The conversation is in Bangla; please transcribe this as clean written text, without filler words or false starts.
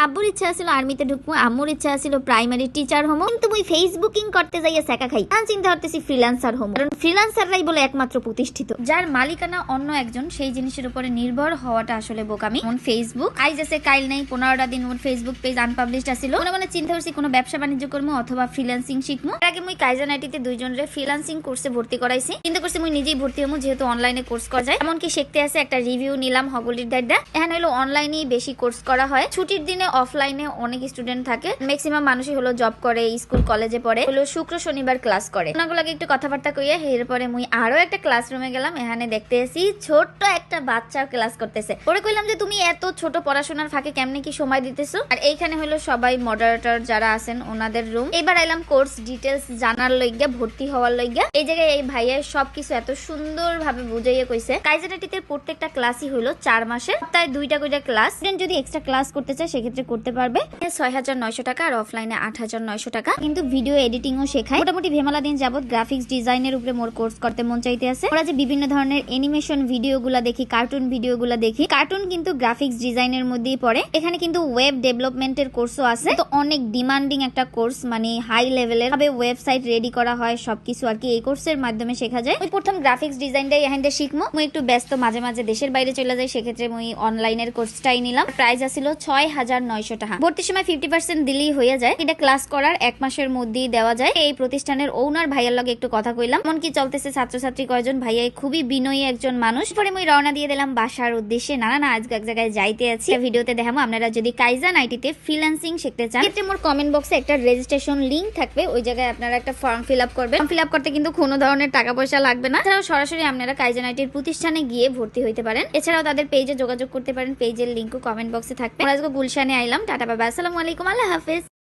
আব্বুর ইচ্ছা ছিল আর্মিতে ঢুকবো, আম্মুর ইচ্ছা ছিল প্রাইমারি টিচার হবো, কিন্তু মুই ফেসবুকিং করতে যাইয়া সেকা খাই। আমি চিন্তা করতেছি ফ্রিল্যান্সার হবো, কারণ ফ্রিল্যান্সাররাই বলে একমাত্র প্রতিষ্ঠিত, যার মালিকানা অন্য একজন, সেই জিনিসের উপরে নির্ভর হওয়াটা আসলে বোকামি। মন ফেসবুক আইজ আছে কাইল নাই, 15টা দিন মোর ফেসবুক পেজ আনপাবলিশড আছিল। মনে মনে চিন্তা করছি কোনো ব্যবসা বাণিজ্য করবো অথবা ফ্রিল্যান্সিং শিখবো। এর আগে মুই কাইজান আইটিতে দুইজনরে ফ্রিল্যান্সিং কোর্সে ভর্তি করাইছি, কিন্তু করছি মুই নিজেই ভর্তি হবো, যেহেতু অনলাইনে কোর্স করা যায়। এমনকি শিখতে আছে একটা রিভিউ নিলাম হগলির দাদা। এখানে হলো অনলাইনেই বেশি কোর্স করা হয়, ছুটির দিনে অফলাইনে অনেক স্টুডেন্ট থাকে। ম্যাক্সিমাম মানুষই হলো জব করে, স্কুল কলেজে পড়ে, হলো শুক্র শনিবার ক্লাস করে। ওনাগুলোকে একটু কথাবার্তা কইয়া এরপরে মুই আরো একটা ক্লাসরুমে গেলাম। এখানে দেখতেছি ছোট্ট একটা বাচ্চা ক্লাস করতেছে। পরে কইলাম যে তুমি এত ছোট পড়াশোনার ফাঁকে কেমনে কি সময় দিতেছো? আর এইখানে হলো সবাই মডারেটর যারা আছেন ওনাদের রুম। এবার আইলাম কোর্স ডিটেলস জানার লইগা, ভর্তি হওয়ার লইগা। এই জায়গায় এই ভাইয়া সবকিছু এত সুন্দর ভাবে বুঝাইয়া কইছে। কাইজানাটিতে প্রত্যেকটা ক্লাসই হলো 4 মাসের, তাই 2টা করে ক্লাস। স্টুডেন্ট যদি এক্সট্রা ক্লাস করতে চায় সেক্ষেত্রে করতে পারবে। 6900 টাকা আর অফলাইনে 8900 টাকা। কিন্তু ভিডিও এডিটিংও শেখায়। মোটামুটি ভেমালা দিন যাবত গ্রাফিক্স ডিজাইনের উপরে মোর কোর্স করতে মন চাইতে আছে। ওরা যে বিভিন্ন ধরনের অ্যানিমেশন ভিডিওগুলা দেখি, কার্টুন ভিডিওগুলা দেখি, কার্টুন কিন্তু গ্রাফিক্স ডিজাইনের মধ্যেই পড়ে। এখানে কিন্তু ওয়েব ডেভেলপমেন্টের কোর্সও আছে। তো অনেক ডিমান্ডিং একটা কোর্স, মানে হাই লেভেলের ভাবে ওয়েবসাইট রেডি করা হয় সবকিছু আর কি এই কোর্সের মাধ্যমে শেখা যায়। ওই প্রথম গ্রাফিক্স ডিজাইনটাই এখানে শিখবো। মুই একটু ব্যস্ত, মাঝে মাঝে দেশের বাইরে চলে যাই, সেক্ষেত্রে মুই অনলাইনের কোর্সটাই নিলাম। প্রাইস আছিল 6900 টাকা। ভর্তির সময় 50% দিলেই হয়ে যায়। এটা ক্লাস করার 1 মাসের মধ্যেই দেওয়া যায়। এই প্রতিষ্ঠানের ওনার ভাইয়ার লগে একটু কথা কইলাম, এমন কি চলতেছে, ছাত্রছাত্রী কয়জন, ভাইয়া খুবই বিনয়ী একজন মানুষ। পরে মুই রওনা দিয়ে দিলাম বাসার উদ্দেশ্যে। না আজকে এক জায়গায় যাইতে আছি, ভিডিওতে দেখাবো। আপনারা যদি কাইজান আইটিতে ফ্রিল্যান্সিং শিখতে চান, ক্ষেত্রে মোর কমেন্ট বক্সে একটা রেজিস্ট্রেশন লিংক থাকবে, ওই জায়গায় আপনারা একটা ফর্ম ফিল আপ করবেন। ফিল আপ করতে কিন্তু কোনো ধরনের টাকা পয়সা লাগবে না। এছাড়াও সরাসরি আপনারা কাইজান আইটির প্রতিষ্ঠানে গিয়ে ভর্তি হইতে পারেন। এছাড়াও তাদের পেজে যোগাযোগ করতে পারেন, পেজের লিংকও কমেন্ট বক্সে থাকবে। আজকে গুলশানে আইলাম। টাটা বাবা, আসসালামু আলাইকুম, আল্লাহ হাফেজ।